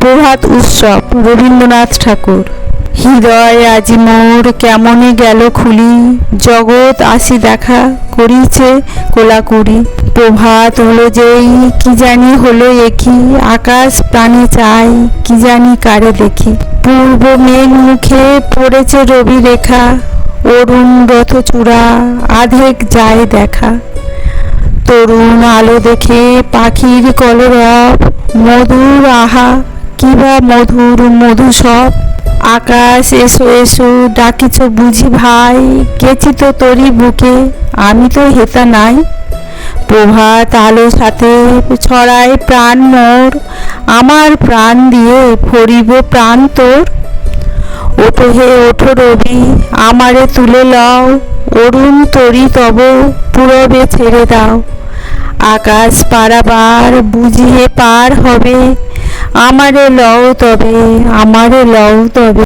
প্রভাত উৎসব রবীন্দ্রনাথ ঠাকুর। হৃদয় আজি মোর কেমনে গেল খুলি, জগৎ আসি দেখা করিছে কোলাকুলি। প্রভাত হলো যেই কি জানি হলো একি, আকাশ প্রাণে চাই কি জানি কারে দেখি। পূর্ব মেঘ মুখে পড়েছে রবি রেখা, অরুণ রথ চূড়া আধেক যায় দেখা। তরুণ আলো দেখে পাখির কলরব, মধুর আহা কিবা মধুর মধু সব। আকাশ এসো এসো ডাকিছ বুঝি ভাই, গেছি তো তোরই বুকে আমি তো হেতা নাই। প্রভাত আলো সাথে ছড়ায় প্রাণ মোর, আমার প্রাণ দিয়ে ভরিব প্রাণ তোর। ওঠো হে ওঠো রবি আমারে তুলে লও, অরুণ তরি তব পূরবে ছেড়ে দাও। আকাশ পারাবার বুঝিয়ে পার হবে, আমারে লও তবে আমারে লও তবে।